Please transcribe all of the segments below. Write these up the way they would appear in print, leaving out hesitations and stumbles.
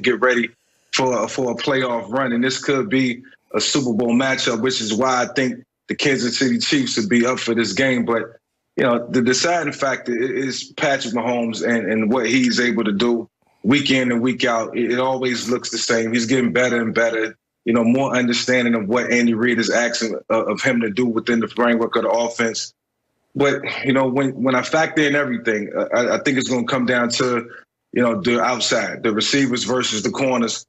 get ready for a playoff run. And this could be a Super Bowl matchup, which is why I think the Kansas City Chiefs would be up for this game. But, you know, the deciding factor is Patrick Mahomes and what he's able to do week in and week out. It always looks the same. He's getting better and better. You know, more understanding of what Andy Reid is asking of him to do within the framework of the offense. But, you know, when I factor in everything, I think it's going to come down to, you know, the outside, the receivers versus the corners,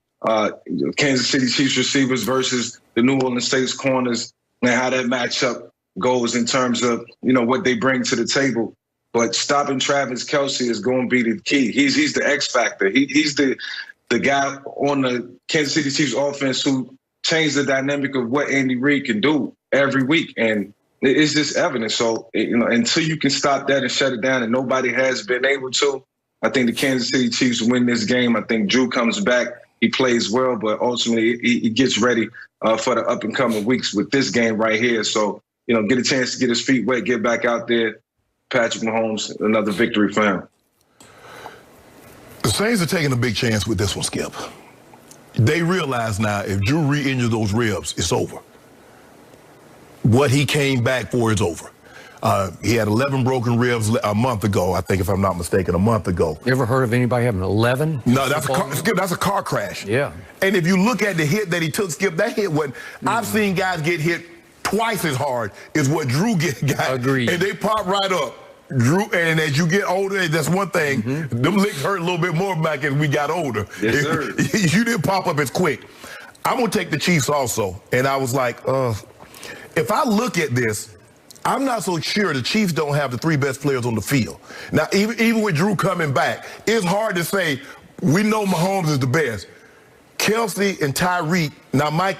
Kansas City Chiefs receivers versus the New Orleans Saints corners, and how that matchup goes in terms of, you know, what they bring to the table. But stopping Travis Kelce is going to be the key. He's the X factor. He's the guy on the Kansas City Chiefs offense who changed the dynamic of what Andy Reid can do every week. And it's just evident. So, you know, until you can stop that and shut it down, and nobody has been able to, I think the Kansas City Chiefs win this game. I think Drew comes back. He plays well, but ultimately he gets ready for the up-and-coming weeks with this game right here. So, you know, get a chance to get his feet wet, get back out there. Patrick Mahomes, another victory for him. The Saints are taking a big chance with this one, Skip. They realize now if Drew re-injures those ribs, it's over. What he came back for is over. He had 11 broken ribs a month ago, I think, if I'm not mistaken, a month ago. You ever heard of anybody having 11? No, that's a car crash. Yeah. And if you look at the hit that he took, Skip, that hit wasn't. I've seen guys get hit twice as hard as what Drew got. Agreed. And they pop right up. Drew, and as you get older, that's one thing. Them licks hurt a little bit more back as we got older. Yes, sir. You didn't pop up as quick. I'm going to take the Chiefs also. And I was like, if I look at this, I'm not so sure the Chiefs don't have the three best players on the field. Now, even with Drew coming back, it's hard to say we know Mahomes is the best. Kelce and Tyreek, now Mike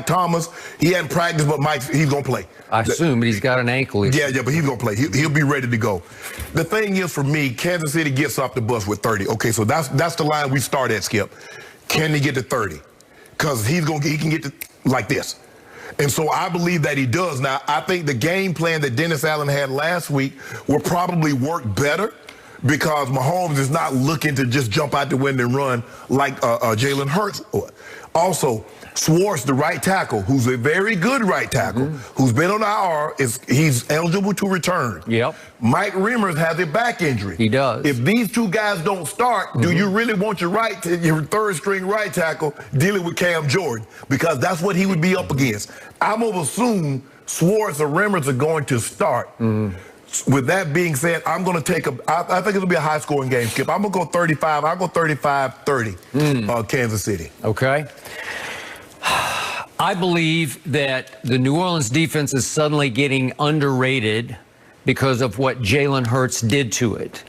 Thomas, he hadn't practiced, but he's going to play. I assume he's got an ankle issue. Yeah, but he's going to play. He'll be ready to go. The thing is, for me, Kansas City gets off the bus with 30. Okay, so that's the line we start at, Skip. Can he get to 30? Because he can get to like this. And so I believe that he does. Now, I think the game plan that Dennis Allen had last week will probably work better because Mahomes is not looking to just jump out the window and run like Jalen Hurts. Also, Schwartz, the right tackle, who's a very good right tackle, who's been on IR, he's eligible to return. Yep. Mike Reimers has a back injury. He does. If these two guys don't start, do you really want your third string right tackle dealing with Cam Jordan? Because that's what he would be up against. I'm going to assume Schwartz or Reimers are going to start. With that being said, I'm going to take I think it'll be a high-scoring game, Skip. I'm going to go 35. I'll go 35-30, Kansas City. Okay. I believe that the New Orleans defense is suddenly getting underrated because of what Jalen Hurts did to it.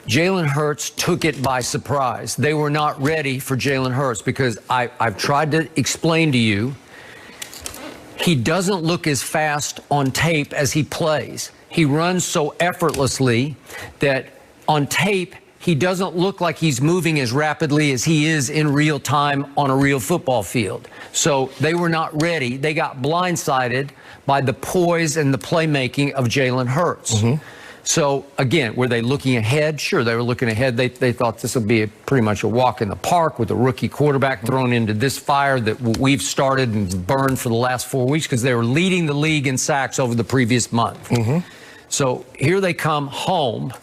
Jalen Hurts took it by surprise. They were not ready for Jalen Hurts because I've tried to explain to you, he doesn't look as fast on tape as he plays. He runs so effortlessly that on tape, he doesn't look like he's moving as rapidly as he is in real time on a real football field. So they were not ready. They got blindsided by the poise and the playmaking of Jalen Hurts. So, again, were they looking ahead? Sure, they were looking ahead. They thought this would be pretty much a walk in the park with a rookie quarterback thrown into this fire that we've started and burned for the last 4 weeks because they were leading the league in sacks over the previous month. So here they come home,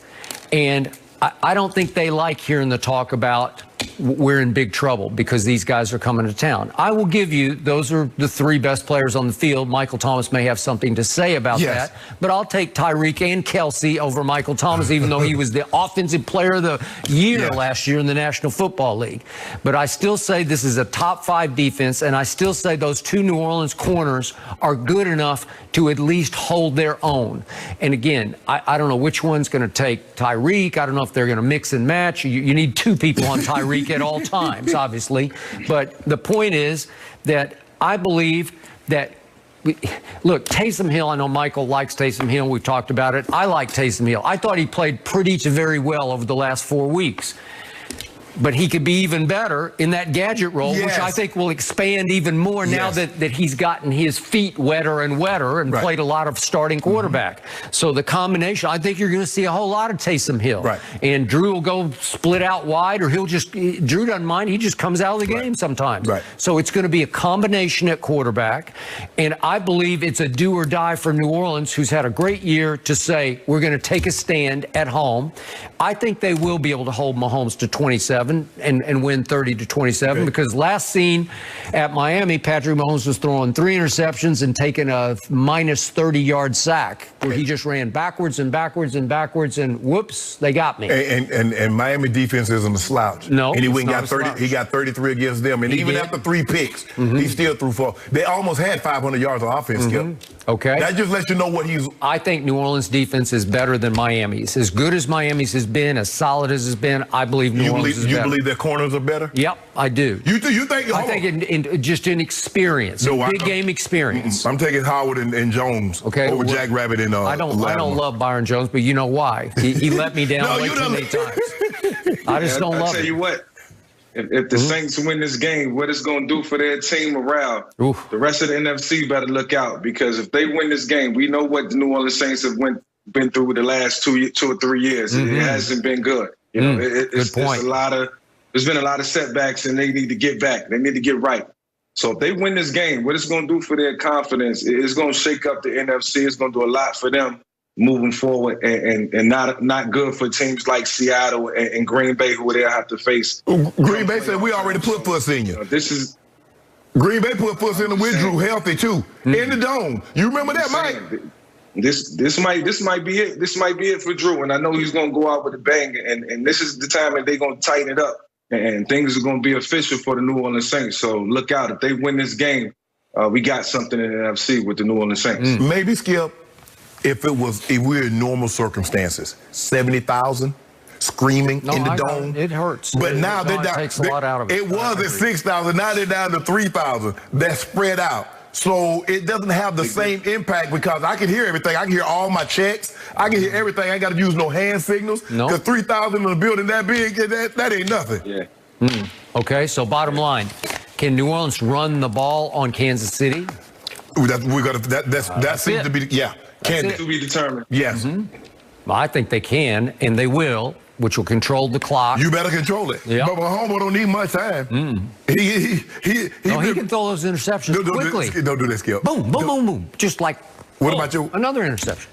and I don't think they like hearing the talk about we're in big trouble because these guys are coming to town. I will give you, those are the three best players on the field. Michael Thomas may have something to say about that, but I'll take Tyreek and Kelce over Michael Thomas, even though he was the offensive player of the year last year in the National Football League. But I still say this is a top 5 defense, and I still say those two New Orleans corners are good enough to at least hold their own. And again, I don't know which one's going to take Tyreek. I don't know if they're going to mix and match. You need two people on Tyreek at all times, obviously. But the point is that I believe that, look, Taysom Hill, I know Michael likes Taysom Hill. We've talked about it. I like Taysom Hill. I thought he played pretty to very well over the last 4 weeks. But he could be even better in that gadget role, which I think will expand even more now that he's gotten his feet wetter and wetter and played a lot of starting quarterback. So the combination, I think you're going to see a whole lot of Taysom Hill. And Drew will go split out wide, or Drew doesn't mind. He just comes out of the game sometimes. So it's going to be a combination at quarterback. And I believe it's a do or die for New Orleans, who's had a great year, to say, we're going to take a stand at home. I think they will be able to hold Mahomes to 27 and win 30-27 because last seen at Miami, Patrick Mahomes was throwing 3 interceptions and taking a minus 30-yard sack where he just ran backwards and backwards and backwards, and whoops, they got me. And Miami defense isn't a slouch. No, and he got 30. He got 33 against them, and even after 3 picks, he still threw 4. They almost had 500 yards of offense. Skip. Okay. That just lets you know what he's. I think New Orleans defense is better than Miami's. As good as Miami's has been, as solid as it's been, I believe New Orleans is better. You believe their corners are better? Yep, I do. You think? I think just in experience, big game experience. I'm taking Howard and Jones over Jack Rabbit and I don't love Byron Jones, but you know why? He let me down way too many times. I just don't love it. I'll tell you what. If the Saints win this game, what it's going to do for their team morale, the rest of the NFC better look out, because if they win this game, we know what the New Orleans Saints have been through the last 2 or 3 years. It hasn't been good. You know, Good point. There's been a lot of setbacks, and they need to get back. They need to get right. So if they win this game, what it's going to do for their confidence, it's going to shake up the NFC. It's going to do a lot for them moving forward, and not good for teams like Seattle and Green Bay, who they'll have to face. Green Bay said we already put puss in you. Green Bay put puss in the with Drew healthy too in the dome. You remember that, Mike? This might be it. This might be it for Drew, and I know he's going to go out with a bang. And this is the time that they're going to tighten it up, and things are going to be official for the New Orleans Saints. So look out. If they win this game, we got something in the NFC with the New Orleans Saints. Maybe, Skip, if we're in normal circumstances, 70,000 screaming in the dome. It hurts. But now they're down. Takes a lot out of it. It was at 6,000. Now they're down to 3,000. That's spread out. So it doesn't have the same impact, because I can hear everything. I can hear all my checks. I can hear everything. I ain't got to use no hand signals. Because 3,000 in a building that big, that ain't nothing. Okay, so bottom line, can New Orleans run the ball on Kansas City? That seems to be, Can to be determined. Yes. Well, I think they can, and they will, which will control the clock. You better control it. But Mahomes don't need much time. He can throw those interceptions quickly. Don't do that, Skip. Boom, boom, boom, boom. Just like another interception.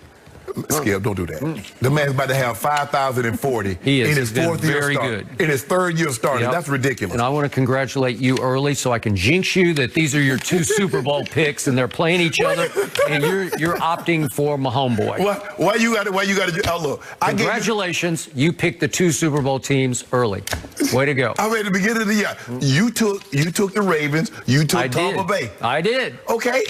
Skip, don't do that. The man's about to have 5,040 he is. in his fourth year very starting. good. In his third year starting. That's ridiculous. And I want to congratulate you early, so I can jinx you that these are your 2 Super Bowl picks, and they're playing each other, and you're opting for Mahomes boy. Why you got to look? Congratulations, you picked the 2 Super Bowl teams early. Way to go. I mean, at the beginning of the year, you took the Ravens, you took Tampa Bay. I did. Okay.